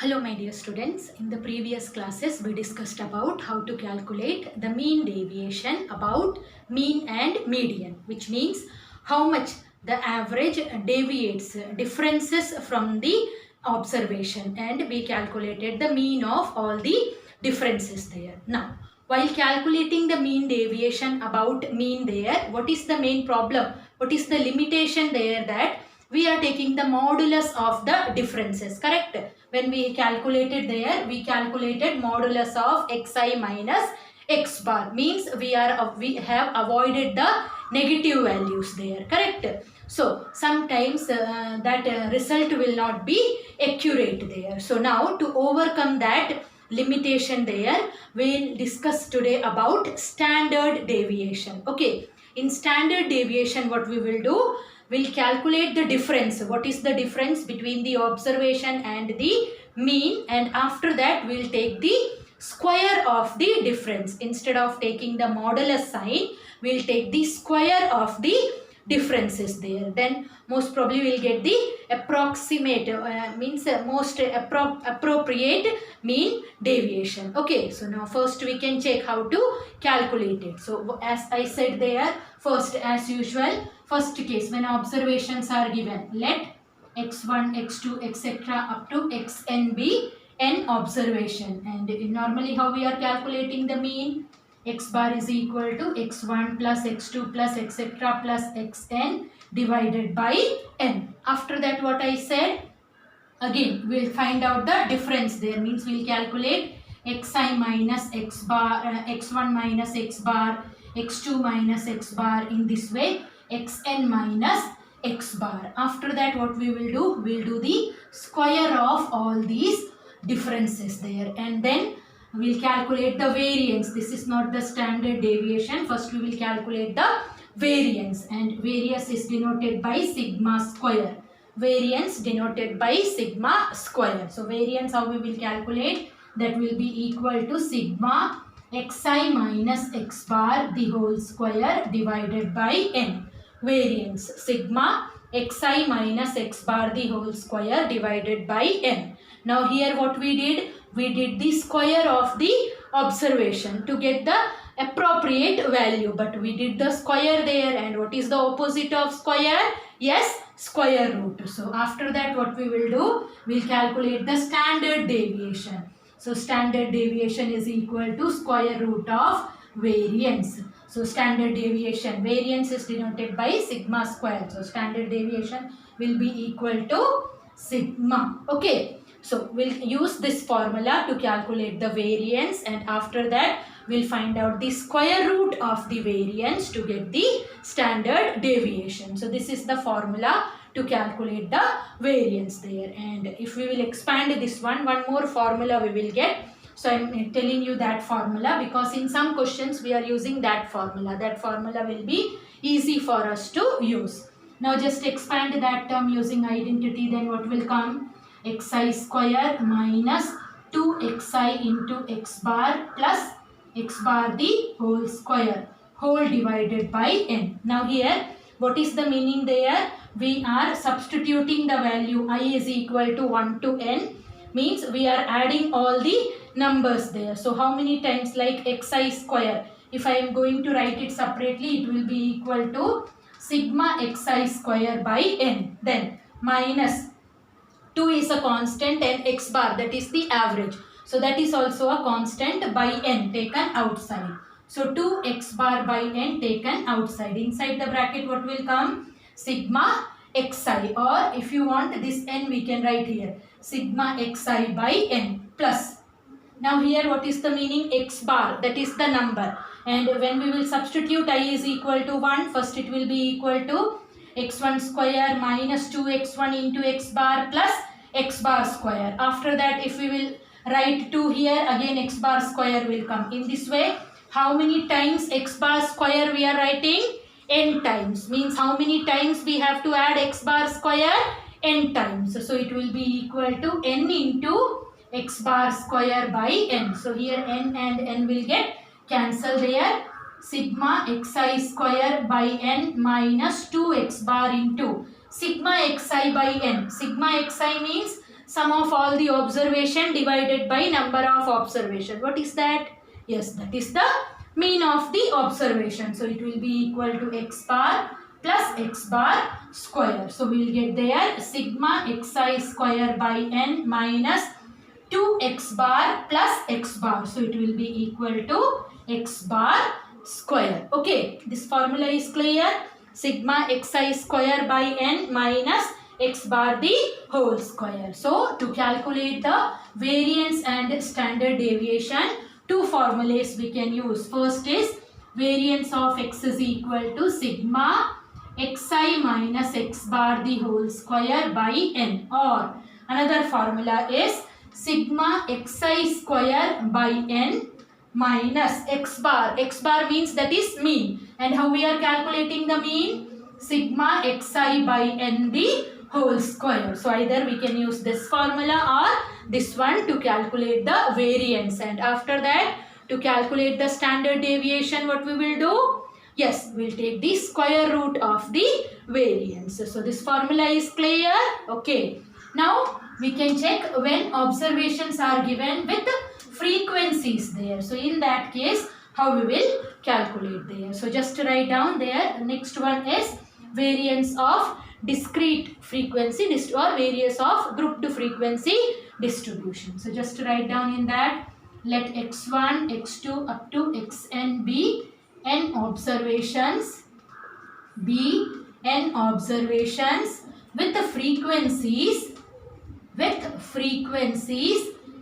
Hello my dear students, in the previous classes we discussed about how to calculate the mean deviation about mean and median, which means how much the average deviates, differences from the observation, and we calculated the mean of all the differences there. Now, while calculating the mean deviation about mean there, what is the main problem? What is the limitation there? That we are taking the modulus of the differences, correct? When we calculated there, we calculated modulus of xi minus x bar, means we have avoided the negative values there, correct? So sometimes that result will not be accurate there. So now to overcome that limitation there, we'll discuss today about standard deviation. Okay, in standard deviation what we will do, we'll calculate the difference. What is the difference between the observation and the mean, and after that we'll take the square of the difference. Instead of taking the modulus sign, we'll take the square of the differences there. Then most probably we'll get the approximate, means most appropriate mean deviation. Okay, so now first we can check how to calculate it. So as I said there, first as usual, first case, when observations are given, let x1, x2, etc. up to xn be n observation. And normally how we are calculating the mean? X bar is equal to x1 plus x2 plus etc. plus xn divided by n. After that what I said? Again we'll find out the difference there, means we'll calculate xi minus x bar, x1 minus x bar, x2 minus x bar, in this way xn minus x bar. After that what we will do? We'll do the square of all these differences there, and then we'll calculate the variance. This is not the standard deviation. First we will calculate the variance, and variance is denoted by sigma square. Variance denoted by sigma square. So variance how we will calculate? That will be equal to sigma xi minus x bar the whole square divided by n. Variance sigma xi minus x bar the whole square divided by n. Now here what we did? We did the square of the observation to get the appropriate value, but we did the square there, and what is the opposite of square? Yes, square root. So after that what we will do? We'll calculate the standard deviation. So standard deviation is equal to square root of variance. So standard deviation, variance is denoted by sigma square. So standard deviation will be equal to sigma. Okay. So we'll use this formula to calculate the variance, and after that we'll find out the square root of the variance to get the standard deviation. So this is the formula to calculate the variance there, and if we will expand this one more formula we will get. So I am telling you that formula because in some questions we are using that formula. That formula will be easy for us to use. Now just expand that term using identity, then what will come? Xi square minus 2xi into x bar plus x bar the whole square, whole divided by n. Now here what is the meaning there? We are substituting the value I is equal to 1 to n, means we are adding all the numbers there. So how many times? Like xi square, if I am going to write it separately, it will be equal to sigma xi square by n, then minus 2 is a constant and x bar, that is the average. So that is also a constant, by n taken outside. So 2x bar by n taken outside. Inside the bracket what will come? Sigma xi, or if you want this n we can write here sigma xi by n plus. Now here what is the meaning? X bar, that is the number, and when we will substitute I is equal to 1, first it will be equal to x1 square minus 2x1 into x bar plus x bar square. After that if we will write 2 here, again x bar square will come. In this way how many times x bar square we are writing? N times, means how many times we have to add x bar square? N times. So it will be equal to n into x bar square by n. So here n and n will get cancelled there. Sigma xi square by n minus 2x bar into sigma xi by n. Sigma xi means sum of all the observation divided by number of observation. What is that? Yes, that is the mean of the observation. So it will be equal to x bar plus x bar square. So we will get there sigma xi square by n minus 2x bar plus x bar. So it will be equal to x bar square. Okay, this formula is clear. Sigma xi square by n minus x bar the whole square. So to calculate the variance and standard deviation, two formulas we can use. First is variance of x is equal to sigma xi minus x bar the whole square by n, or another formula is sigma xi square by n minus x bar. X bar means that is mean, and how we are calculating the mean? Sigma xi by n the whole square. So either we can use this formula or this one to calculate the variance, and after that to calculate the standard deviation, what we will do? Yes, we'll take the square root of the variance. So this formula is clear. Okay. Now we can check when observations are given with frequencies there. So in that case, how we will calculate there? So just to write down there, next one is variance of discrete frequency or variance of grouped frequency distribution. So just to write down in that, let x1, x2 up to xn be n observations, with the frequencies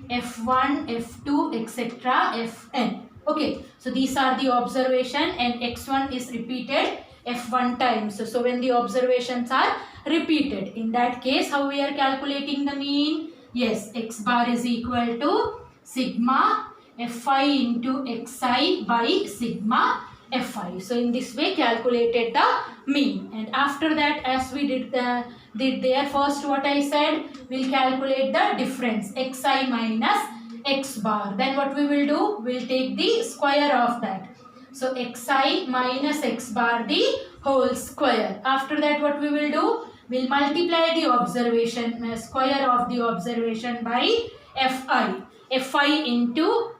f1, f2, etc. fn. Okay, so these are the observation, and x1 is repeated f1 times. So when the observations are repeated, in that case, how we are calculating the mean? Yes, x bar is equal to sigma fi into xi by sigma fi. So in this way calculated the mean, and after that, as we did there, first what I said, we'll calculate the difference xi minus x bar. Then what we will do? We'll take the square of that. So xi minus x bar the whole square. After that, what we will do? We'll multiply the observation, square of the observation by fi into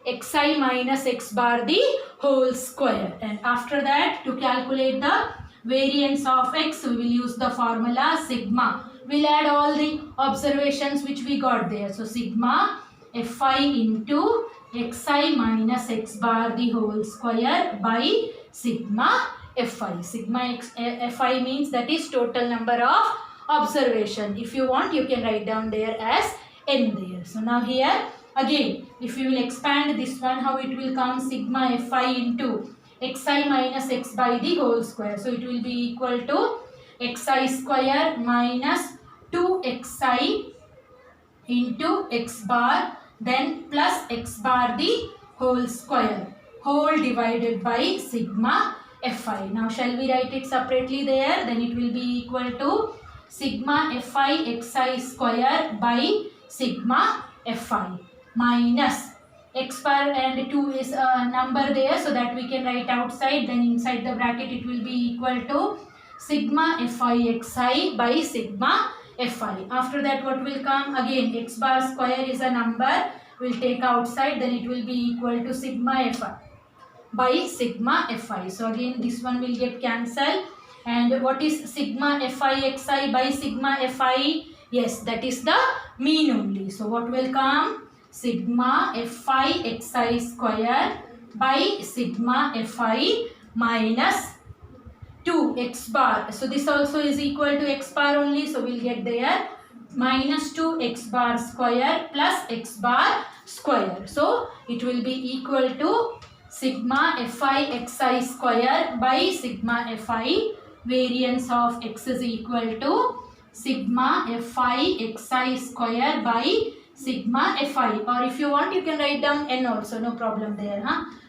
xi minus x bar the whole square. And after that, to calculate the variance of x, we will use the formula sigma. We'll add all the observations which we got there. So sigma fi into xi minus x bar the whole square by sigma fi. Sigma fi means that is total number of observation. If you want, you can write down there as n there. So now here again, if you will expand this one, how it will come? Sigma fi into xi minus x by the whole square. So it will be equal to xi square minus 2xi into x bar, then plus x bar the whole square, whole divided by sigma fi. Now shall we write it separately there? Then it will be equal to sigma fi xi square by sigma fi minus x bar, and 2 is a number there, so that we can write outside. Then inside the bracket it will be equal to sigma fi xi by sigma fi. After that, what will come? Again, x bar square is a number, we'll take outside, then it will be equal to sigma fi by sigma fi. So again, this one will get cancelled. And what is sigma fi xi by sigma fi? Yes, that is the mean only. So what will come? Sigma fi xi square by sigma fi minus 2x bar. So this also is equal to x bar only. So we'll get there minus 2x bar square plus x bar square. So it will be equal to sigma fi xi square by sigma fi. Variance of x is equal to sigma fi xi square by sigma fi, or if you want, you can write down n also, no problem there,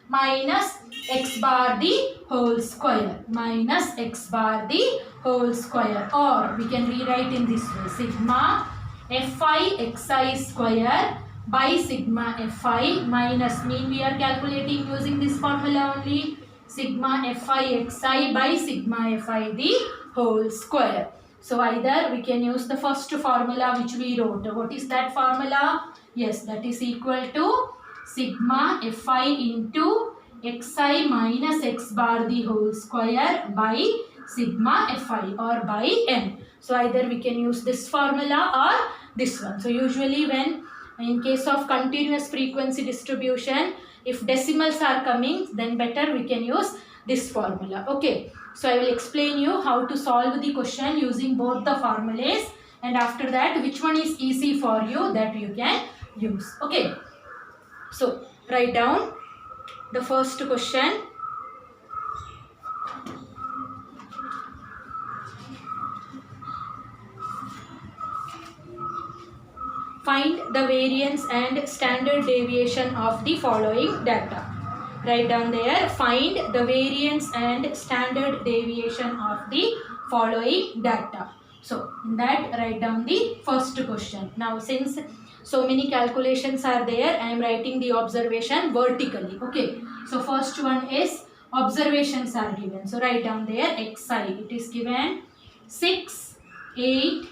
minus x bar the whole square, minus x bar the whole square, or we can rewrite in this way, sigma fi xi square by sigma fi minus mean we are calculating using this formula only, sigma fi xi by sigma fi the whole square. So either we can use the first formula which we wrote. What is that formula? Yes, that is equal to sigma fi into xi minus x bar the whole square by sigma fi or by n. So either we can use this formula or this one. So usually when in case of continuous frequency distribution, if decimals are coming, then better we can use this formula. Okay. So I will explain you how to solve the question using both the formulas, and after that which one is easy for you, that you can use. Okay. So write down the first question. Find the variance and standard deviation of the following data. Write down there, find the variance and standard deviation of the following data. So in that, write down the first question. Now since so many calculations are there, I am writing the observation vertically. Okay. So first one is observations are given. So write down there xi. It is given 6, 8,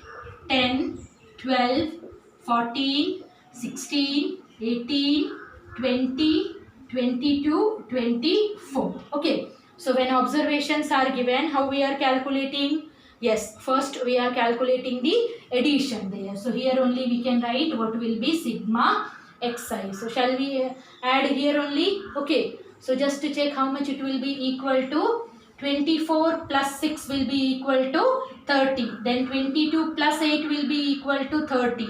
10, 12, 14, 16, 18, 20, 22, 24. Okay. So when observations are given, how we are calculating? Yes, first we are calculating the addition there. So here only we can write what will be sigma xi. So shall we add here only? Okay. So just to check how much it will be equal to, 24 plus 6 will be equal to 30. Then 22 plus 8 will be equal to 30.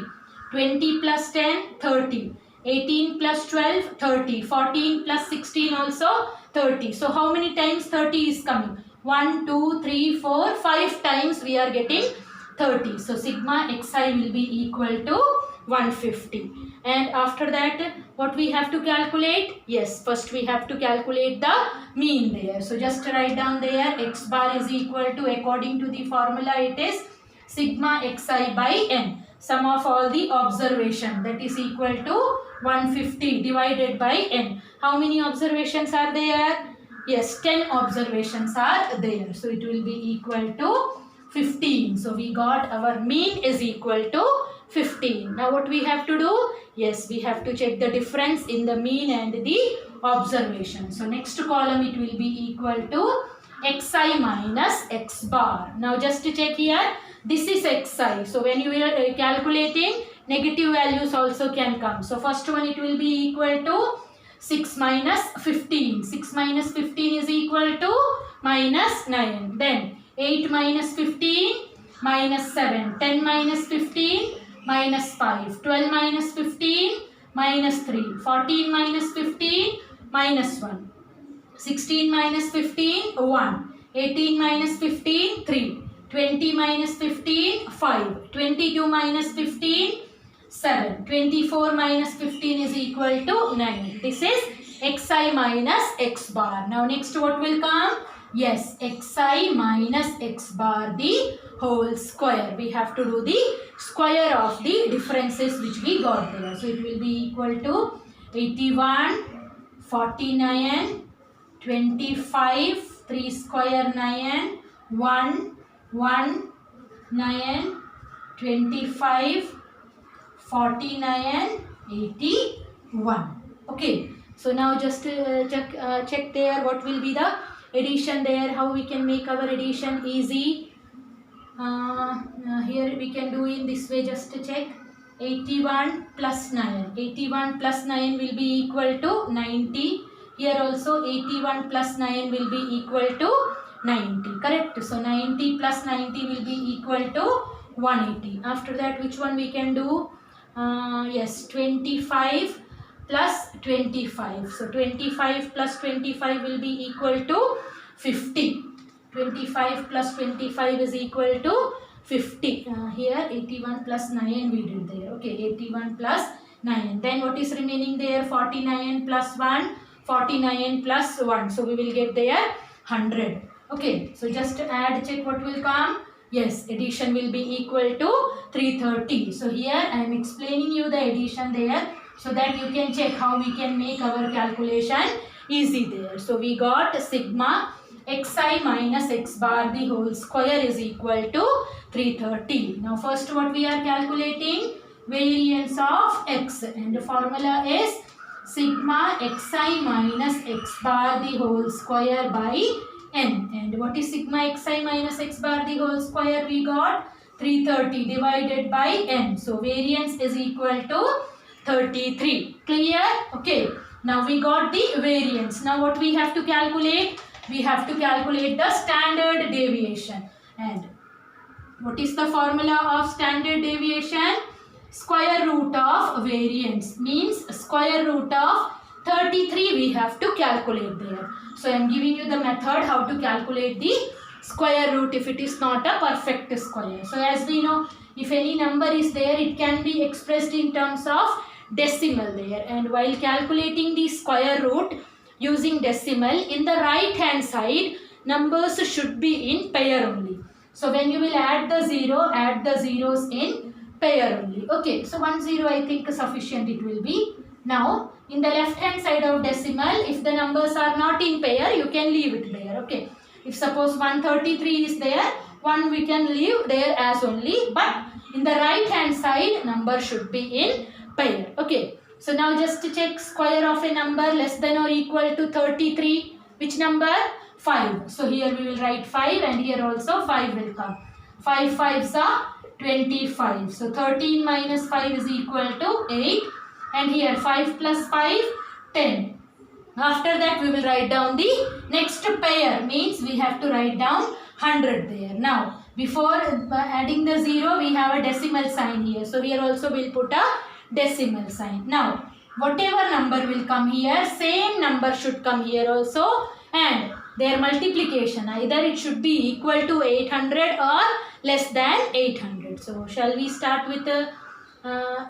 20 plus 10, 30. 18 plus 12, 30. 14 plus 16 also 30. So how many times 30 is coming? 1, 2, 3, 4, 5 times we are getting 30. So sigma xi will be equal to 150. And after that, what we have to calculate? Yes, first we have to calculate the mean there. So just write down there, x bar is equal to, according to the formula, it is sigma xi by n. Sum of all the observation, that is equal to 150 divided by n. How many observations are there? Yes, 10 observations are there. So it will be equal to 15. So we got our mean is equal to 15. Now what we have to do? Yes, we have to check the difference in the mean and the observation. So next column it will be equal to xi minus x bar. Now just to check here, this is xi. So when you are calculating, negative values also can come. So first one it will be equal to 6 minus 15. 6 minus 15 is equal to minus 9. Then 8 minus 15 minus 7. 10 minus 15 minus 5. 12 minus 15 minus 3. 14 minus 15 minus 1. 16 minus 15, 1. 18 minus 15, 3. 20 minus 15, 5. 22 minus 15, 7. 24 minus 15 is equal to 9. This is xi minus x bar. Now next what will come? Yes, xi minus x bar the whole square. We have to do the square of the differences which we got there. So it will be equal to 81, 49, 25, 3 square 9, 1, 1, 9, 25, 49, 81. Okay. So now just check there what will be the addition there. How we can make our addition easy. Here we can do in this way, just to check. 81 plus 9. 81 plus 9 will be equal to 90. Here also 81 plus 9 will be equal to 90. Correct? So 90 plus 90 will be equal to 180. After that, which one we can do? Yes, 25 plus 25. So 25 plus 25 will be equal to 50. 25 plus 25 is equal to 50. Here 81 plus 9 we did there. Okay, 81 plus 9. Then what is remaining there? 49 plus 1. 49 plus 1. So we will get there 100. Okay, so just add, check what will come. Yes, addition will be equal to 330. So here I am explaining you the addition there, so that you can check how we can make our calculation easy there. So we got sigma xi minus x bar the whole square is equal to 330. Now first what we are calculating? Variance of x, and the formula is sigma xi minus x bar the whole square by n. And what is sigma xi minus x bar the whole square? We got 330 divided by n. So variance is equal to 33. Clear? Okay. Now we got the variance. Now what we have to calculate? We have to calculate the standard deviation. And what is the formula of standard deviation? Square root of variance, means square root of 33 we have to calculate there. So I am giving you the method how to calculate the square root if it is not a perfect square. So as we know, if any number is there, it can be expressed in terms of decimal there. And while calculating the square root using decimal, in the right hand side, numbers should be in pair only. So when you will add the zeros in pair only. Okay, so 1 0 I think sufficient it will be. Now in the left hand side of decimal, if the numbers are not in pair, you can leave it there. Okay, if suppose 133 is there, 1 we can leave there as only, but in the right hand side number should be in pair. Okay, so now just to check square of a number less than or equal to 33, which number? 5. So here we will write 5, and here also 5 will come. 5 5s are 25. So 13 minus 5 is equal to 8, and here 5 plus 5, 10. After that we will write down the next pair, means we have to write down 100 there. Now before adding the 0, we have a decimal sign here. So here also we will put a decimal sign. Now whatever number will come here, same number should come here also, and their multiplication, either it should be equal to 800 or less than 800. So shall we start with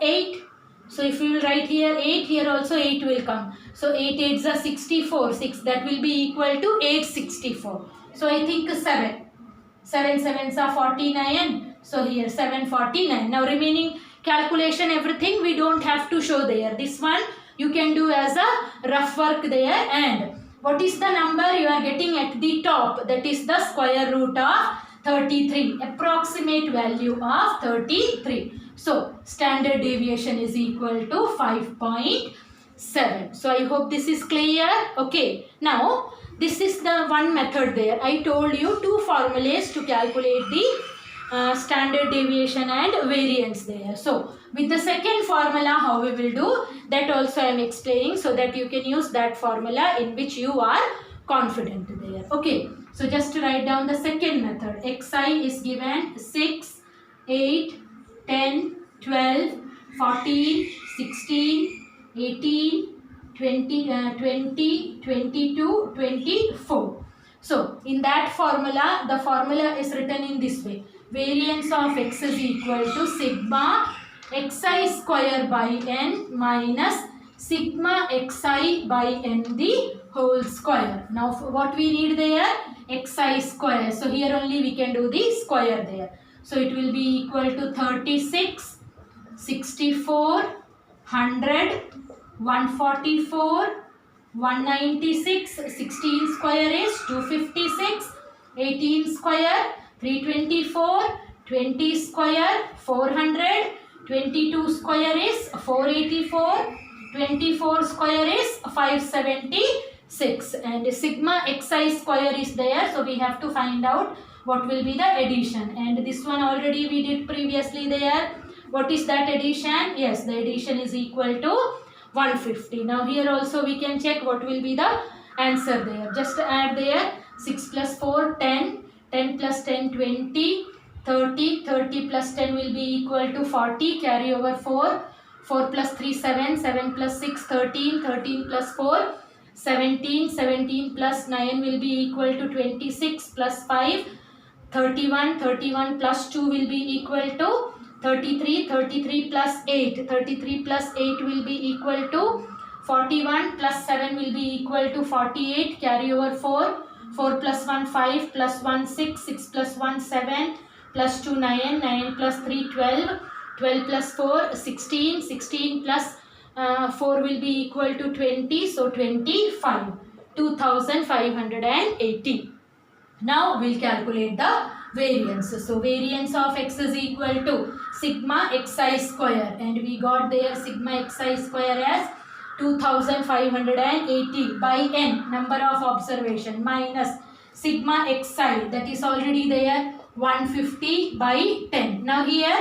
8? So if we will write here 8, here also 8 will come. So 8 8s are 64, 6 that will be equal to 864. So I think 7. 7 7s are 49. So here 749. Now remaining calculation, everything we don't have to show there. This one you can do as a rough work there. And what is the number you are getting at the top? That is the square root of 33. Approximate value of 33. So standard deviation is equal to 5.7. So I hope this is clear. Okay. Now this is the one method there. I told you 2 formulas to calculate the standard deviation and variance there. So with the second formula how we will do, that also I am explaining, so that you can use that formula in which you are confident there. Okay, so just to write down the second method, xi is given 6, 8, 10, 12, 14, 16, 18, 20, 22, 24. So in that formula, the formula is written in this way. Variance of x is equal to sigma xi square by n minus sigma xi by n the whole square. Now what we need there? Xi square. So here only we can do the square there. So it will be equal to 36, 64, 100, 144, 196, 16 square is 256, 18 square 324, 20 square 400, 22 square is 484, 24 square is 576, and sigma xi square is there. So we have to find out what will be the addition, and this one already we did previously there. What is that addition? Yes, the addition is equal to 150. Now here also we can check what will be the answer there. Just add there 6 plus 4, 10, 10 plus 10, 20, 30, 30 plus 10 will be equal to 40, carry over 4, 4 plus 3, 7, 7 plus 6, 13, 13 plus 4, 17, 17 plus 9 will be equal to 26 plus 5, 31, 31 plus 2 will be equal to 33, 33 plus 8, 33 plus 8 will be equal to 41 plus 7 will be equal to 48, carry over 4, 4 plus 1, 5 plus 1, 6, 6 plus 1, 7 plus 2, 9, 9 plus 3, 12, 12 plus 4, 16, 16 plus 4 will be equal to 20, so 25, 2580. Now we'll calculate the variance. So variance of x is equal to sigma xi square, and we got there sigma xi square as 2580 by n, number of observation, minus sigma xi, that is already there, 150 by 10. Now here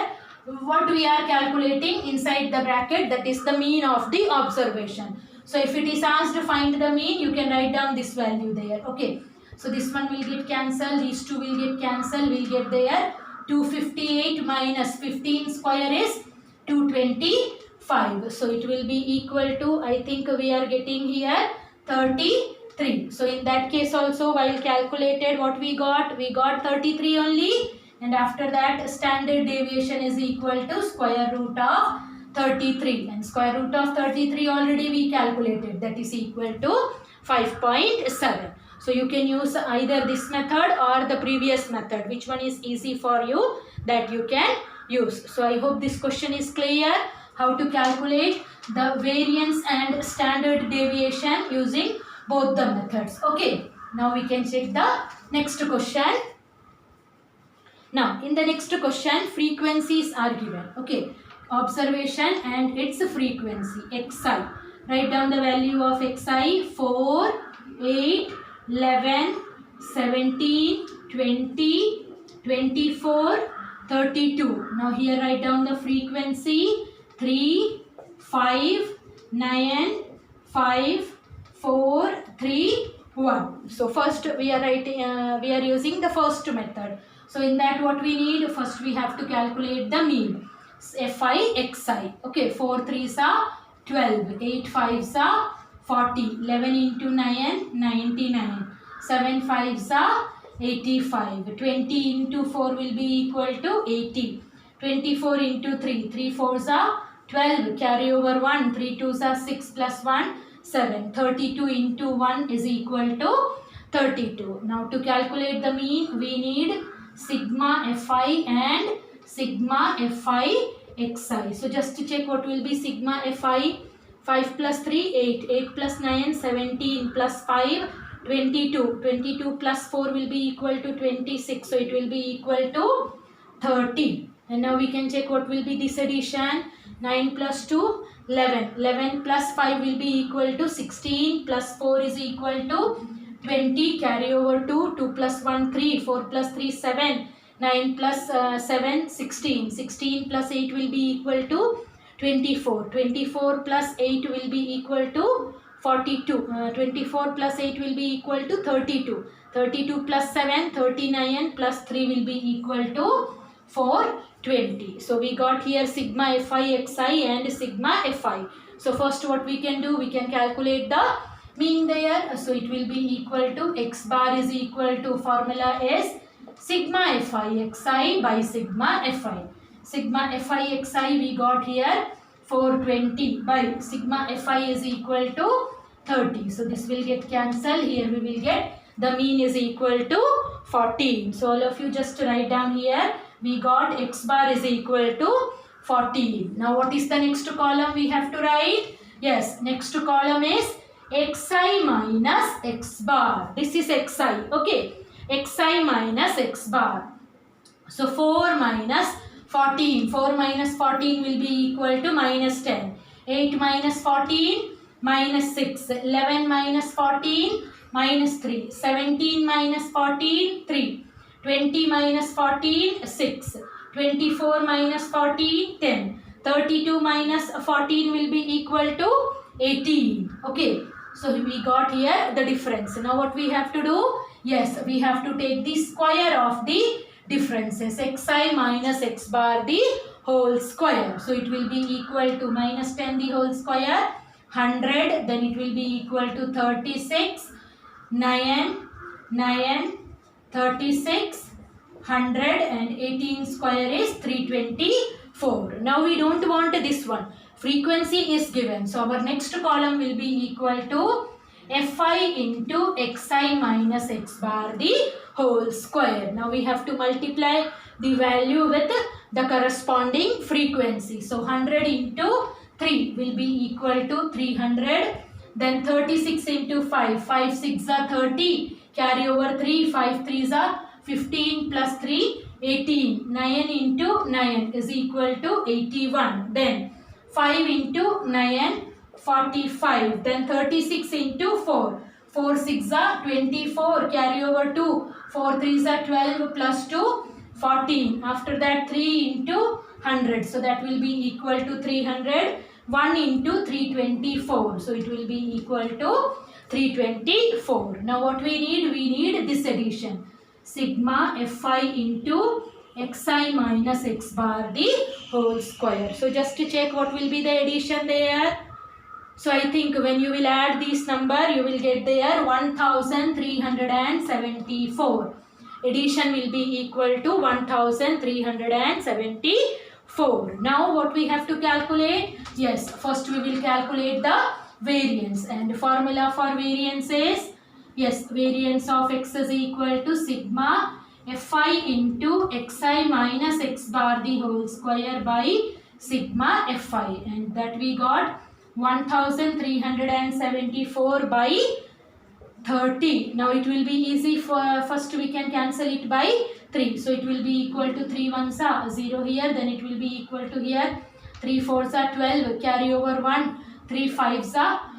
what we are calculating inside the bracket, that is the mean of the observation. So if it is asked to find the mean, you can write down this value there. Okay, so this one will get cancelled, these two will get cancelled, we'll get there 258 minus 15 square is 225. So it will be equal to, I think we are getting here 33. So in that case also, while calculated, what we got 33 only, and after that standard deviation is equal to square root of 33, and square root of 33 already we calculated, that is equal to 5.7. So you can use either this method or the previous method, which one is easy for you, that you can use. So I hope this question is clear, how to calculate the variance and standard deviation using both the methods. Okay, now we can check the next question. Now in the next question, frequencies are given. Okay, observation and its frequency xi. Write down the value of xi: 4, 8, 11, 17, 20, 24, 32. Now here write down the frequency: 3, 5, 9, 5, 4, 3, 1. So first we are using the first method. So in that what we need, first we have to calculate the mean, fi xi. Okay, 4 3s are 12, 8 5s are 40, 11 into 9 99, 7 5s are 85, 20 into 4 will be equal to 80, 24 into 3, 3 4s are 12, carry over 1, 3 2s are 6 plus 1 7, 32 into 1 is equal to 32. Now to calculate the mean, we need sigma fi and sigma fi xi. So just to check what will be sigma fi: 5 plus 3 8, 8 plus 9 17, plus 5 22, 22 plus 4 will be equal to 26, so it will be equal to 30. And now we can check what will be this addition: 9 plus 2 11, 11 plus 5 will be equal to 16, plus 4 is equal to 20, carry over 2, 2 plus 1 3, 4 plus 3 7, 9 plus 7 16, 16 plus 8 will be equal to 24, 24 plus 8 will be equal to 42, 24 plus 8 will be equal to 32, 32 plus 7 39, plus 3 will be equal to 420. So we got here sigma fi xi and sigma fi. So first what we can do, we can calculate the mean there. So it will be equal to x bar is equal to, formula is sigma fi xi by sigma fi. Sigma fi xi we got here 420 by sigma fi is equal to 30. So this will get cancelled. Here we will get the mean is equal to 14. So all of you just write down here, we got x bar is equal to 14. Now what is the next column we have to write? Yes, next column is xi minus x bar. This is xi. Okay, xi minus x bar. So 4 minus 14. 4 minus 14 will be equal to minus 10. 8 minus 14 minus 6. 11 minus 14 minus 3. 17 minus 14 3. 20 minus 14 6. 24 minus 14 10. 32 minus 14 will be equal to 18. Okay, so we got here the difference. Now what we have to do? Yes, we have to take the square of the differences, xi minus x bar the whole square. So it will be equal to minus 10 the whole square, 100, then it will be equal to 36, 9, 36, 100, and 18 square is 324. Now we don't want this one. Frequency is given. So our next column will be equal to fi into xi minus x bar the whole square. Now we have to multiply the value with the corresponding frequency. So 100 into 3 will be equal to 300. Then 36 into 5. 5 6 are 30. Carry over 3, 5 3s are 15 plus 3, 18. 9 into 9 is equal to 81. Then 5 into 9, 45. Then 36 into 4. 4 6 are 24. Carry over 2. 4 3s are 12 plus 2, 14. After that 3 into 100. So that will be equal to 300. 1 into 324. So it will be equal to 324. Now what we need? We need this addition. Sigma Fi into xi minus x bar the whole square. So just to check what will be the addition there. So I think when you will add this number, you will get there 1374. Addition will be equal to 1374. Now what we have to calculate? Yes, first we will calculate the variance, and formula for variance is, yes, variance of x is equal to sigma Fi into xi minus x bar the whole square by sigma Fi, and that we got 1374 by 30. Now it will be easy for, first we can cancel it by 3. So it will be equal to 3 ones are 0 here, then it will be equal to here 3 4s are 12, carry over 1, 3 5s are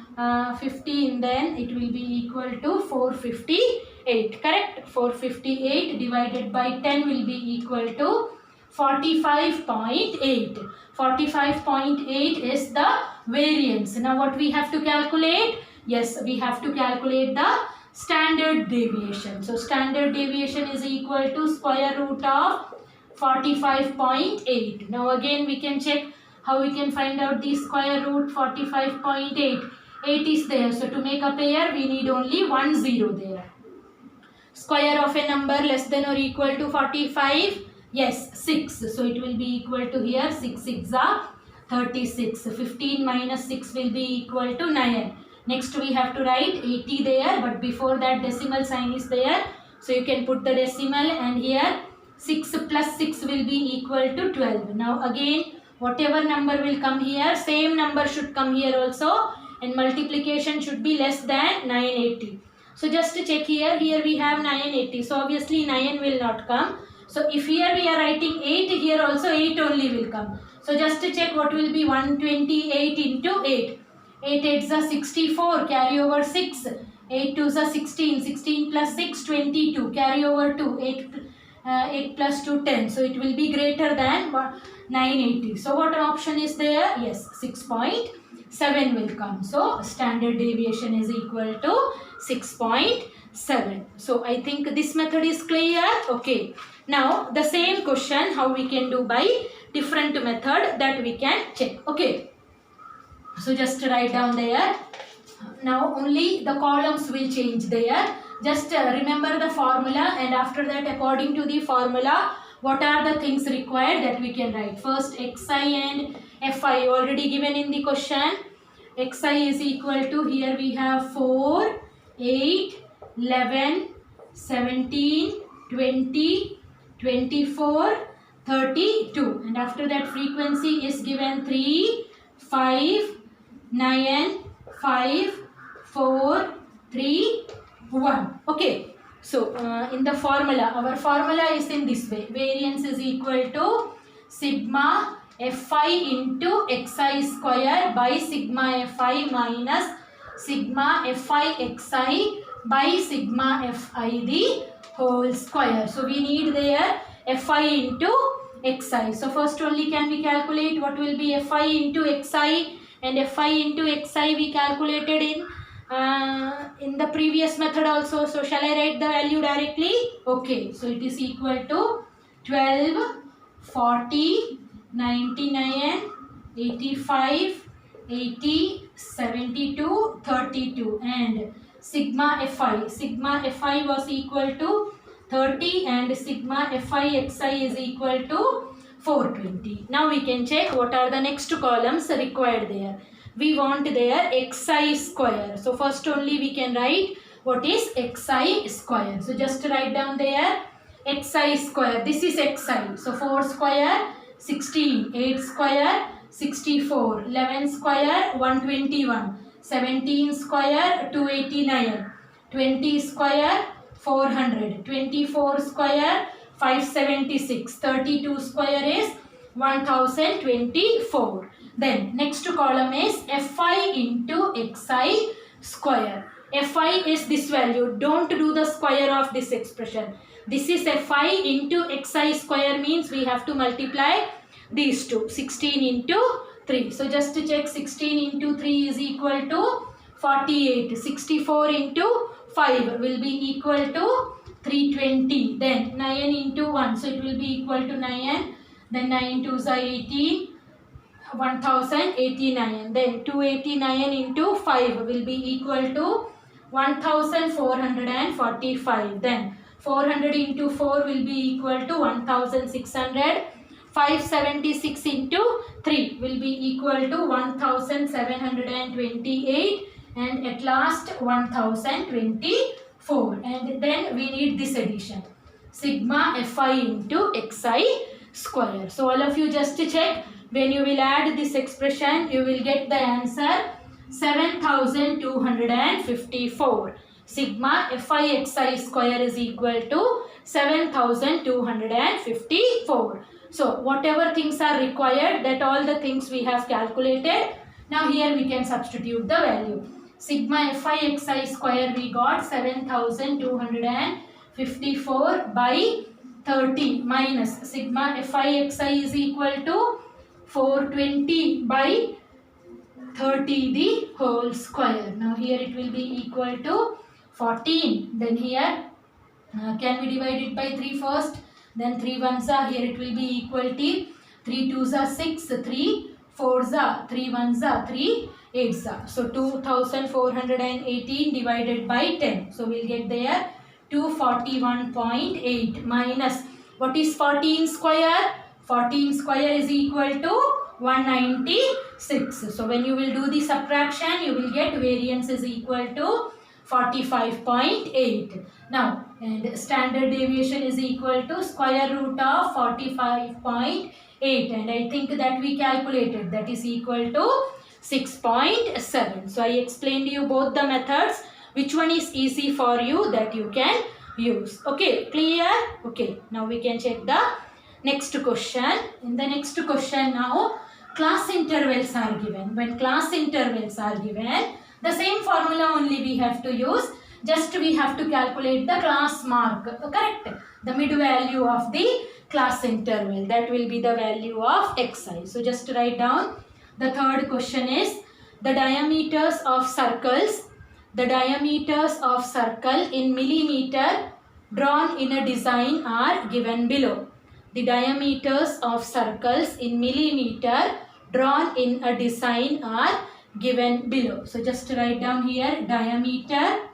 15, then it will be equal to 458. Correct? 458 divided by 10 will be equal to 45.8. 45.8 is the variance. Now what we have to calculate? Yes, we have to calculate the standard deviation. So standard deviation is equal to square root of 45.8. Now again we can check how we can find out the square root 45.8. 8 is there. So to make a pair we need only 1 0 there. Square of a number less than or equal to 45. Yes, 6. So it will be equal to here 6 6 are 36. 15 minus 6 will be equal to 9. Next we have to write 80 there, but before that decimal sign is there. So you can put the decimal, and here 6 plus 6 will be equal to 12. Now again whatever number will come here, same number should come here also, and multiplication should be less than 980. So just to check here, we have 980. So obviously 9 will not come. So if here we are writing 8, here also 8 only will come. So just to check what will be 128 into 8. 8 8s are 64, carry over 6. 8 2s are 16, 16 plus 6, 22, carry over 2, 8 plus 2, 10. So it will be greater than 980. So what option is there? Yes, 6.7 will come. So standard deviation is equal to 6.7. So I think this method is clear. Okay. Now the same question how we can do by different method, that we can check. Okay. So just write down there. Now only the columns will change there. Just remember the formula, and after that according to the formula what are the things required, that we can write. First xi and fi already given in the question. Xi is equal to, here we have 4, 8, 11, 17, 20, 24, 32, and after that frequency is given 3, 5, 9, 5, 4, 3, 1. Okay. So in the formula, our formula is in this way. Variance is equal to sigma Fi into xi square by sigma Fi minus sigma Fi xi by sigma Fi the whole square. So we need there Fi into xi. So first only can we calculate what will be Fi into xi, and Fi into xi we calculated in the previous method also. So shall I write the value directly? Okay. So it is equal to 12, 40, 99, 85, 80, 72, 32, and sigma Fi. Sigma Fi was equal to 30 and sigma Fi xi is equal to 420. Now we can check what are the next columns required there. We want there xi square. So first only we can write what is xi square. So just write down there xi square. This is xi. So 4 square 16, 8 square 64, 11 square 121, 17 square 289, 20 square 400. 24 square 576. 32 square is 1024. Then next column is Fi into Xi square. Fi is this value. Don't do the square of this expression. This is Fi into Xi square means we have to multiply these two. 16 into 3. So just to check, 16 into 3 is equal to 48. 64 into 5 will be equal to 320. Then 9 into 1. So it will be equal to 9. Then 9 2s are 18. 1089. Then 289 into 5 will be equal to 1445. Then 400 into 4 will be equal to 1600. 576 into 3 will be equal to 1728, and at last 1024. And then we need this addition, sigma Fi into Xi square. So all of you just check, when you will add this expression, you will get the answer 7254. Sigma Fi Xi square is equal to 7254. So whatever things are required, that all the things we have calculated. Now here we can substitute the value. Sigma Fi Xi square we got 7254 by 30 minus sigma Fi Xi is equal to 420 by 30 the whole square. Now here it will be equal to 14. Then here can we divide it by 3 first? Then 3 1s are, here it will be equal to 3 2s are 6, 3 4s are, 3 1s are, 3 8s are. So 2418 divided by 10. So we'll get there 241.8 minus, what is 14 square? 14 square is equal to 196. So when you will do the subtraction, you will get variance is equal to 45.8. Now, and standard deviation is equal to square root of 45.8, and I think that we calculated, that is equal to 6.7. So I explained you both the methods. Which one is easy for you, that you can use. Okay, clear? Okay, now we can check the next question. In the next question now, class intervals are given. When class intervals are given, the same formula only we have to use. Just we have to calculate the class mark, correct? The mid value of the class interval. That will be the value of Xi. So just write down. The third question is, the diameters of circles. The diameters of circle in millimeter drawn in a design are given below. The diameters of circles in millimeter drawn in a design are given below. So just write down here diameter,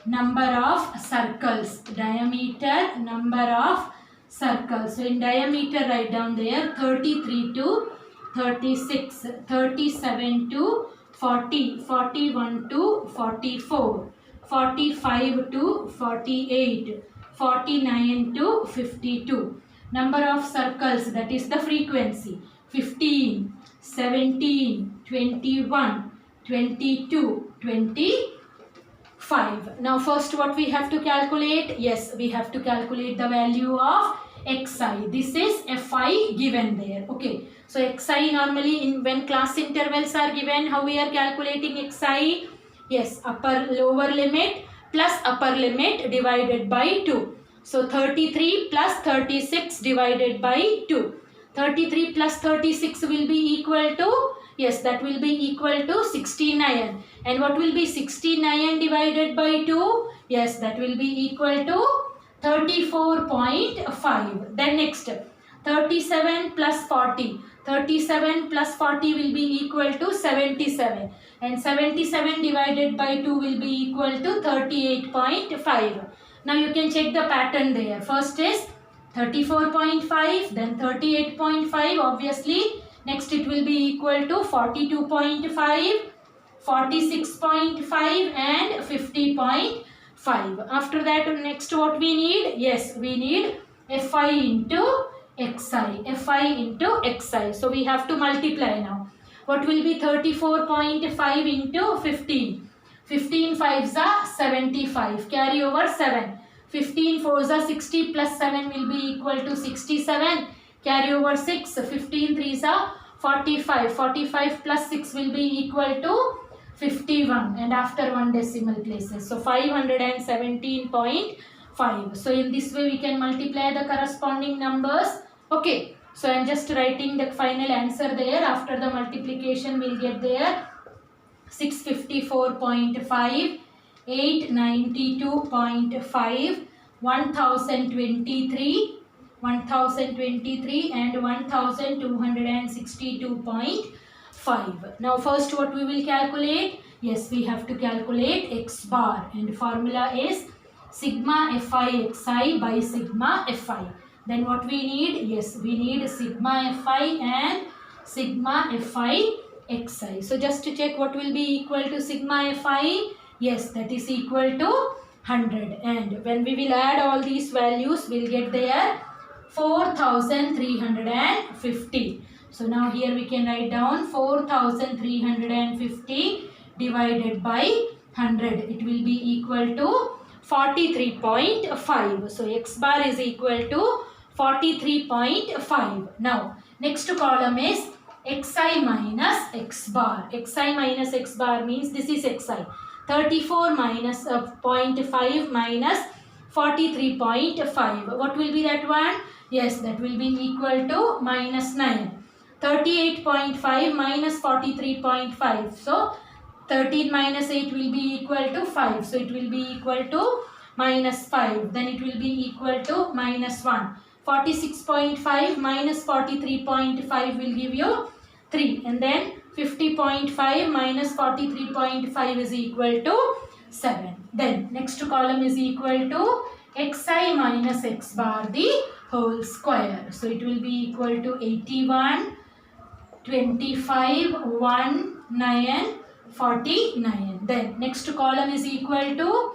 number of circles. Diameter, number of circles. So in diameter write down there 33 to 36, 37 to 40, 41 to 44, 45 to 48, 49 to 52. Number of circles, that is the frequency, 15, 17, 21, 22, 25. Now first what we have to calculate? Yes, we have to calculate the value of Xi. This is Fi given there. Okay. So Xi normally when class intervals are given, how we are calculating Xi? Yes, upper lower limit plus upper limit divided by 2. So 33 plus 36 divided by 2. 33 plus 36 will be equal to, yes, that will be equal to 69. And what will be 69 divided by 2? Yes, that will be equal to 34.5. Then next, 37 plus 40. 37 plus 40 will be equal to 77. And 77 divided by 2 will be equal to 38.5. Now you can check the pattern there. First is 34.5, then 38.5 obviously. Next it will be equal to 42.5, 46.5 and 50.5. After that, next what we need? Yes, we need Fi into Xi. Fi into Xi. So we have to multiply now. What will be 34.5 into 15? 15 5s are 75. Carry over 7. 15 4s are 60 plus 7 will be equal to 67. Carry over 6. 15 3s are 45. 45 plus 6 will be equal to 51, and after one decimal places. So 517.5. So in this way we can multiply the corresponding numbers. Okay. So I am just writing the final answer there. After the multiplication we'll get there 654.5, 892.5, 1023, 1023 and 1262.5. Now first what we will calculate? Yes, we have to calculate x bar, and formula is sigma fi xi by sigma fi. Then what we need? Yes, we need sigma fi and sigma fi xi. So just to check what will be equal to sigma fi? Yes, that is equal to 100. And when we will add all these values, we'll get there 4350. So now here we can write down 4350 divided by 100. It will be equal to 43.5. So x bar is equal to 43.5. Now next column is xi minus x bar. Xi minus x bar means this is xi. 34 minus 0.5 minus 43.5. What will be that one? Yes, that will be equal to minus 9. 38.5 minus 43.5. So 13 minus 8 will be equal to 5. So it will be equal to minus 5. Then it will be equal to minus 1. 46.5 minus 43.5 will give you 3. And then 50.5 minus 43.5 is equal to 7. Then next column is equal to xi minus x bar the whole square. So it will be equal to 81, 25, 1, 9, 49. Then next column is equal to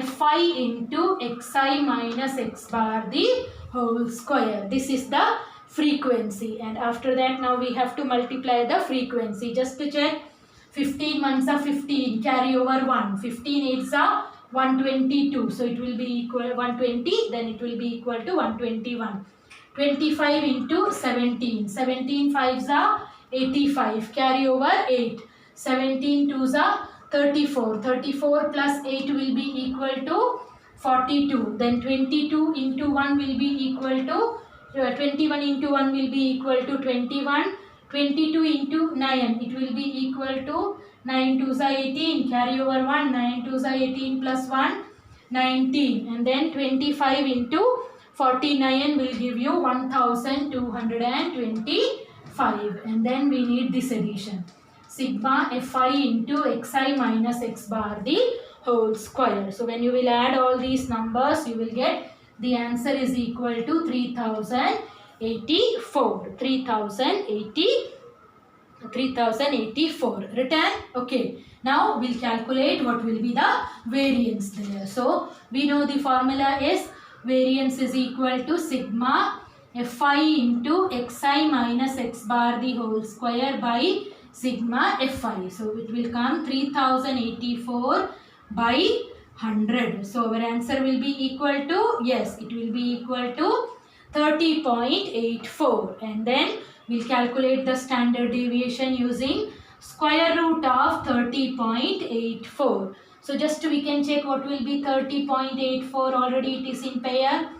fi into xi minus x bar the whole square. This is the frequency, and after that now we have to multiply the frequency. Just to check, 15 ones are 15, carry over 1. 15 8s are 122, so it will be equal 120, then it will be equal to 121. 25 into 17, 17 5s are 85, carry over 8. 17 2s are 34, 34 plus 8 will be equal to 42. Then 22 into 1 will be equal to 21 into 1 will be equal to 21. 22 into 9, it will be equal to 9 2s are 18, carry over 1. 9 2s are 18 plus 1, 19. And then 25 into 49 will give you 1225. And then we need this addition. Sigma fi into xi minus x bar the whole square. So when you will add all these numbers, you will get the answer is equal to 3084. 3084 written. Okay. Now we'll calculate what will be the variance there. So we know the formula is variance is equal to sigma fi into xi minus x bar the whole square by sigma fi. So it will come 3084 by 100. So our answer will be equal to, yes, it will be equal to 30.84. And then we'll calculate the standard deviation using square root of 30.84. So just we can check what will be 30.84. Already it is in pair.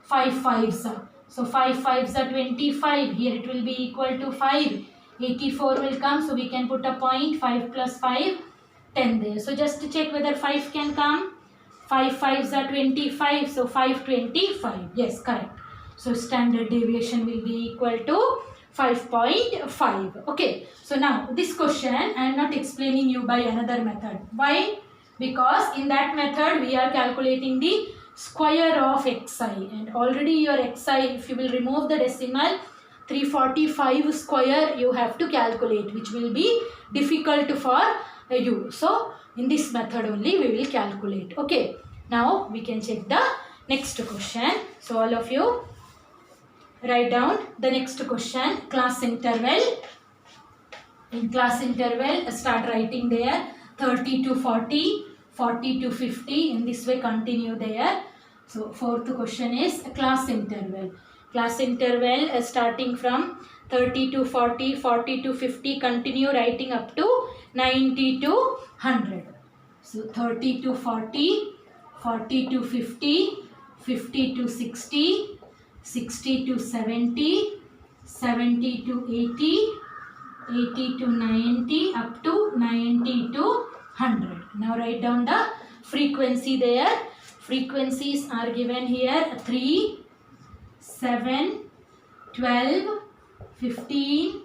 5 5s are. So 5 5s are 25. Here it will be equal to 5. 84 will come. So we can put a point. 5 plus 5. 10 there. So just to check whether 5 can come. 5 5s are 25. So 525. Yes, correct. So standard deviation will be equal to 5.5. Okay. So now this question I am not explaining you by another method. Why? Because in that method we are calculating the square of xi, and already your xi, if you will remove the decimal, 345 square you have to calculate, which will be difficult for you. So in this method only we will calculate. Okay. Now we can check the next question. So all of you write down the next question. Class interval. In class interval, start writing there. 30 to 40, 40 to 50. In this way continue there. So fourth question is class interval. Class interval starting from 30 to 40, 40 to 50, continue writing up to 90 to 100. So 30 to 40, 40 to 50, 50 to 60, 60 to 70, 70 to 80, 80 to 90, up to 90 to 100. Now write down the frequency there. Frequencies are given here: 3, 7, 12, 15,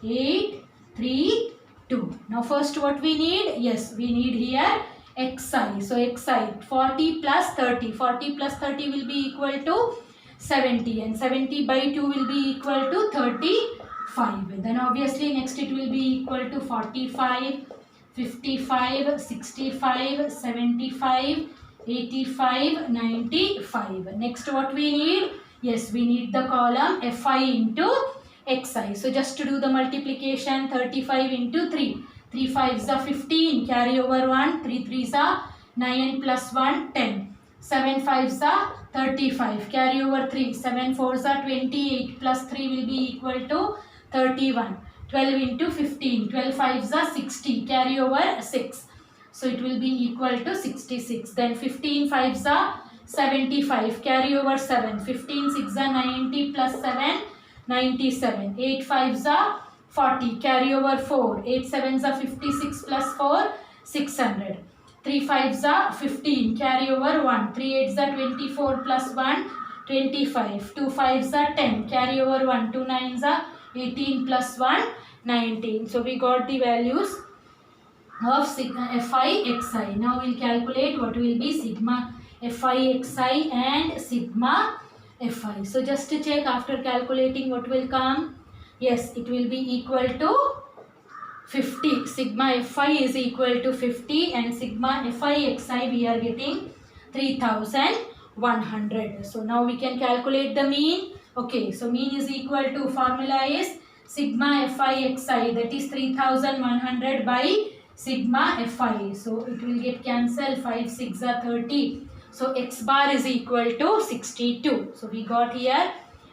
8, 3, 2. Now first what we need? Yes, we need here xi. So xi, 40 plus 30. 40 plus 30 will be equal to 70, and 70 by 2 will be equal to 35. Then obviously next it will be equal to 45, 55, 65, 75, 85, 95. Next what we need? Yes, we need the column fi into xi. So just to do the multiplication, 35 into 3. 3 5s are 15, carry over 1, 3 3s are 9 plus 1, 10. 7 5s are 35, carry over 3, 7 4s are 28, plus 3 will be equal to 31. 12 into 15, 12 5s are 60, carry over 6. So it will be equal to 66. Then 15 5s are 75, carry over 7. 15 6s are 90, plus 7, 97. 8 5s are 40, carry over 4. 8 7s are 56, plus 4, 600. 3 5s are 15, carry over 1. 3 8s are 24, plus 1, 25. 2 5s are 10, carry over 1. 2 9s are 18, plus 1, 19. So we got the values of sigma fi xi. Now we'll calculate what will be sigma fi xi and sigma fi. So just to check, after calculating what will come? Yes, it will be equal to 50. Sigma fi is equal to 50, and sigma fi xi we are getting 3100. So now we can calculate the mean. Okay, so mean is equal to, formula is sigma fi xi, that is 3100 by sigma fi. So it will get cancelled, 5 6 are 30. So x bar is equal to 62. So we got here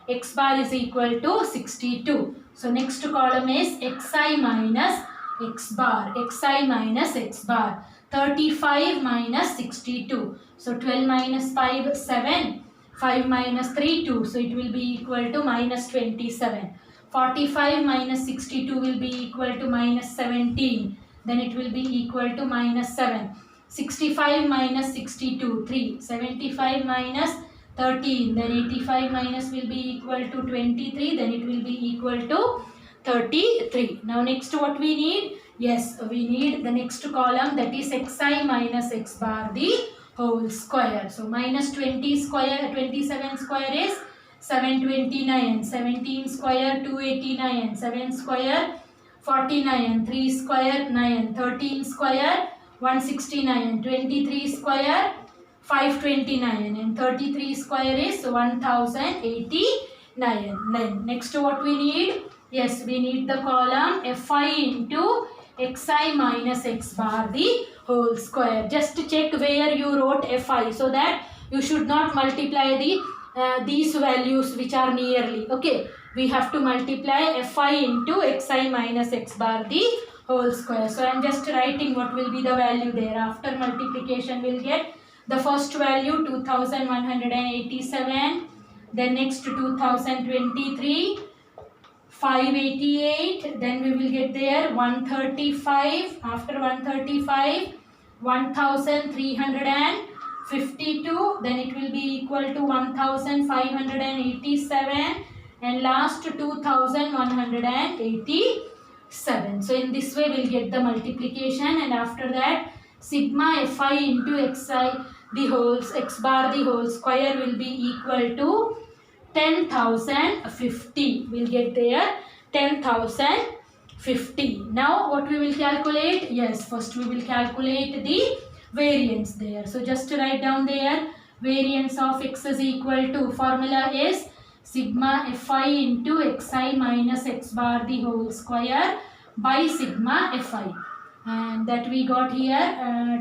x bar is equal to 62. So next column is xi minus x bar. Xi minus x bar. 35 minus 62. So 12 minus 5, 7. 5 minus 3, 2. So it will be equal to minus 27. 45 minus 62 will be equal to minus 17. Then it will be equal to minus 7. 65 minus 62, 3. 75 minus 13. Then 85 minus will be equal to 23. Then it will be equal to 33. Now next what we need? Yes, we need the next column, that is xi minus x bar the whole square. So minus 20 square, 27 square is 729. 17 square 289. 7 square 49. 3 square 9. 13 square 169. 23 square 529, and 33 square is 1089. Then next what we need? Yes, we need the column fi into xi minus x bar the whole square. Just check where you wrote fi, so that you should not multiply the these values which are nearly. Okay, we have to multiply fi into xi minus x bar the whole square. So I am just writing what will be the value there. After multiplication we will get the first value 2187, then next 2023, 588, then we will get there 135, after 135, 1352, then it will be equal to 1587, and last 2187. So in this way we will get the multiplication, and after that sigma fi into xi the whole x bar the whole square will be equal to 10,050. We'll get there 10,050. Now what we will calculate? Yes, first we will calculate the variance there. So just to write down there, variance of x is equal to, formula is sigma fi into xi minus x bar the whole square by sigma fi. and that we got here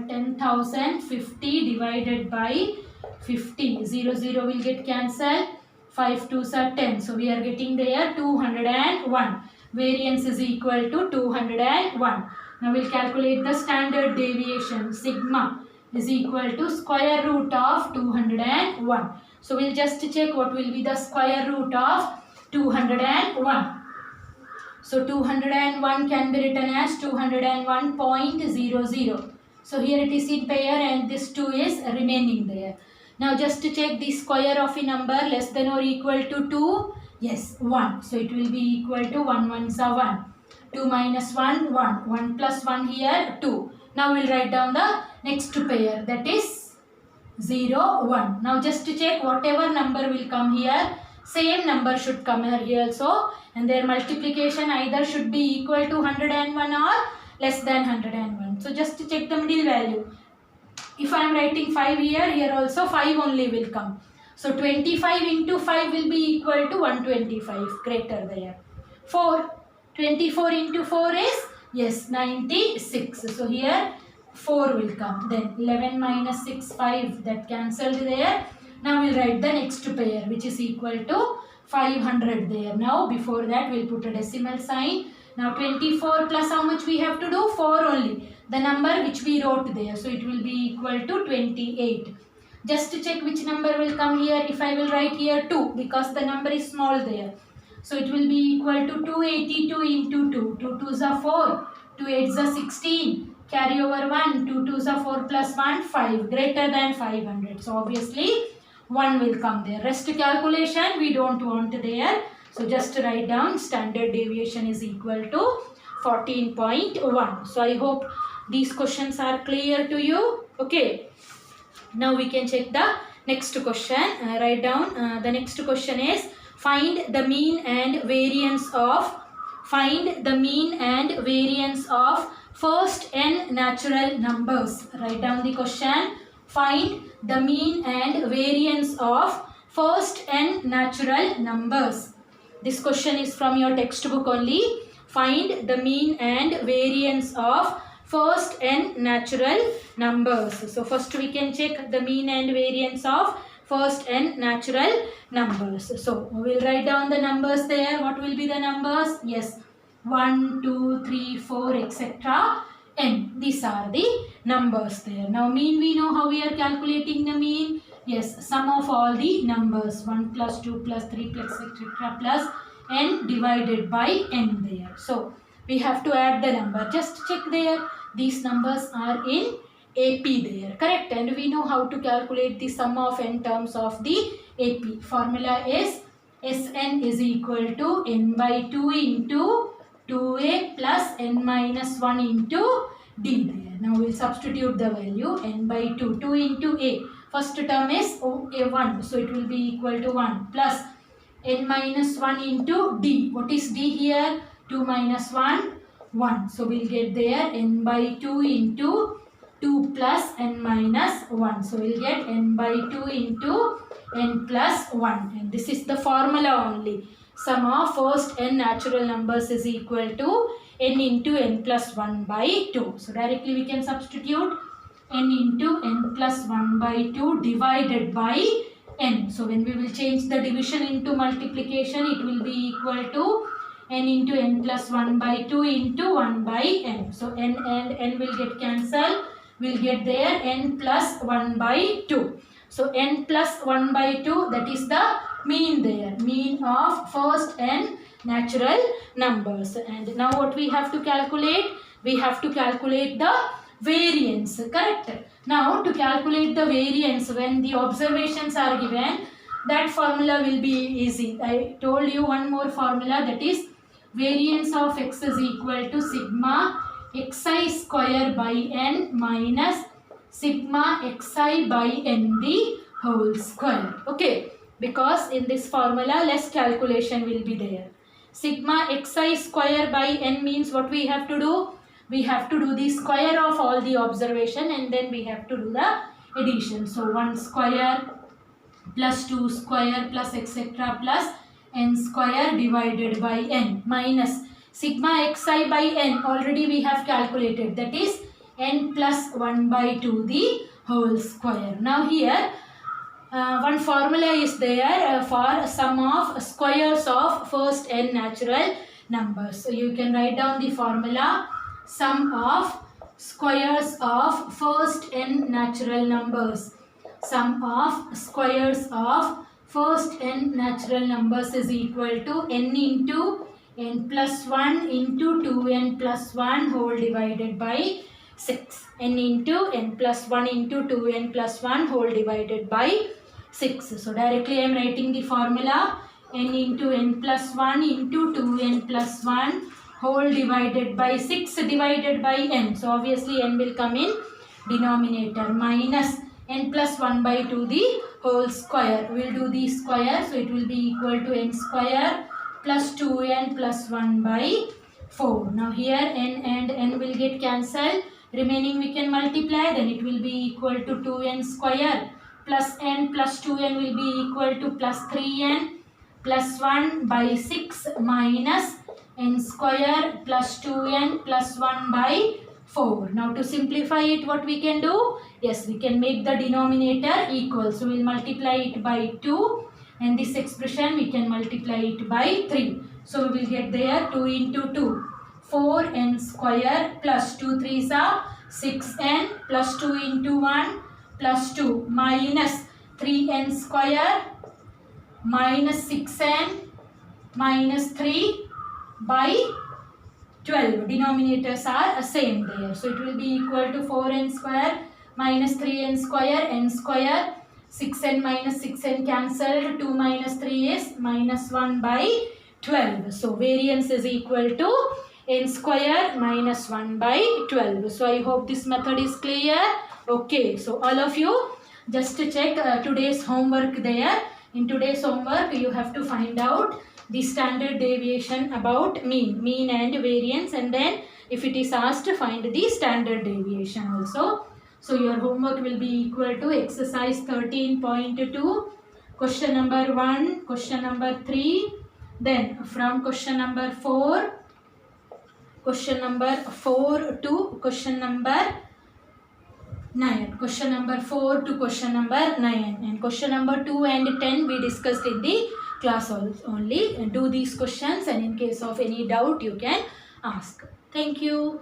10,050 divided by 50. 0 0 will get cancelled. 5 2s are 10. So we are getting there 201. Variance is equal to 201. Now we'll calculate the standard deviation. Sigma is equal to square root of 201. So we'll just check what will be the square root of 201. So 201 can be written as 201.00. So here it is in pair and this 2 is remaining there. Now just to check the square of a number less than or equal to 2. Yes, 1. So it will be equal to 1 1s are 1. 2 minus 1, 1. 1 plus 1 here, 2. Now we'll write down the next pair, that is 0, 1. Now just to check whatever number will come here, same number should come here also, and their multiplication either should be equal to 101 or less than 101. So just to check the middle value. If I am writing 5 here, here also 5 only will come. So 25 into 5 will be equal to 125, greater there. 4, 24 into 4 is, yes, 96. So here 4 will come. Then 11 minus 6, 5, that cancelled there. Now we'll write the next pair, which is equal to 500 there. Now before that we'll put a decimal sign. Now 24 plus how much we have to do? 4 only. The number which we wrote there. So it will be equal to 28. Just to check which number will come here. If I will write here 2, because the number is small there. So it will be equal to 282 into 2. 2 2s are 4. 2 8s are 16. Carry over 1. 2 2s are 4 plus 1, 5. Greater than 500. So obviously 1 will come there. Rest calculation we don't want there. So just write down standard deviation is equal to 14.1. So I hope these questions are clear to you. Okay. Now we can check the next question. Write down the next question is find the mean and variance of first n natural numbers. Write down the question. Find the mean and variance of first n natural numbers. This question is from your textbook only. Find the mean and variance of first n natural numbers. So first we can check the mean and variance of first n natural numbers. So we'll write down the numbers there. What will be the numbers? Yes, 1, 2, 3, 4, etc. n. These are the numbers there. Now mean, we know how we are calculating the mean. Yes, sum of all the numbers, 1 plus 2 plus 3 plus etc. plus n divided by n there. So we have to add the number. Just check there. These numbers are in AP there, correct? And we know how to calculate the sum of n terms of the AP. Formula is Sn is equal to n by 2 into 2a plus n minus 1 into d there. Now we will substitute the value n by 2. 2 into a. First term is a1. So it will be equal to 1 plus n minus 1 into d. What is d here? 2 minus 1, 1. So we'll get there n by 2 into 2 plus n minus 1. So we'll get n by 2 into n plus 1. And this is the formula only. Sum of first n natural numbers is equal to n into n plus 1 by 2. So directly we can substitute n into n plus 1 by 2 divided by n. So when we will change the division into multiplication, it will be equal to n into n plus 1 by 2 into 1 by n. So n and n will get cancelled. We'll get there n plus 1 by 2. So n plus 1 by 2, that is the mean there. Mean of first n natural numbers. And now what we have to calculate? We have to calculate the variance, correct? Now to calculate the variance when the observations are given, that formula will be easy. I told you one more formula, that is variance of x is equal to sigma xi square by n minus sigma xi by n the whole square. Okay, because in this formula less calculation will be there. Sigma xi square by n means what we have to do? We have to do the square of all the observation and then we have to do the addition. So 1 square plus 2 square plus etc. plus n square divided by n minus Sigma xi by n already we have calculated, that is n plus 1 by 2 the whole square. Now here one formula is there for sum of squares of first n natural numbers. So you can write down the formula: sum of squares of first n natural numbers. Sum of squares of first n natural numbers is equal to n into n plus 1 into 2n plus 1 whole divided by 6. N into n plus 1 into 2n plus 1 whole divided by 6. So directly I am writing the formula: n into n plus 1 into 2n plus 1 whole divided by 6 divided by n. So obviously n will come in denominator, minus n plus 1 by 2 the whole square. We will do the square, so it will be equal to n square plus 2n plus 1 by 4. Now here n and n will get cancelled. Remaining we can multiply, then it will be equal to 2n square plus n plus 2n will be equal to plus 3n plus 1 by 6 minus n square plus 2n plus 1 by 4. Now to simplify it, what we can do? Yes, we can make the denominator equal. So we will multiply it by 2, and this expression we can multiply it by 3. So we will get there 2 into 2. 4n square plus 2 3s are 6n plus 2 into 1 plus 2 minus 3n square minus 6n minus 3 by 12. Denominators are same there. So it will be equal to 4n square minus 3n square, n square, 6n minus 6n cancelled, 2 minus 3 is minus 1 by 12. So variance is equal to n square minus 1 by 12. So I hope this method is clear. Okay, so all of you just check today's homework there. In today's homework you have to find out the standard deviation about mean and variance, and then if it is asked, find the standard deviation also. So your homework will be equal to exercise 13.2, question number 1, question number 3, then from question number 4 to question number 9. Question number 4 to question number 9. And question number 2 and 10 we discussed in the class only. Do these questions, and in case of any doubt you can ask. Thank you.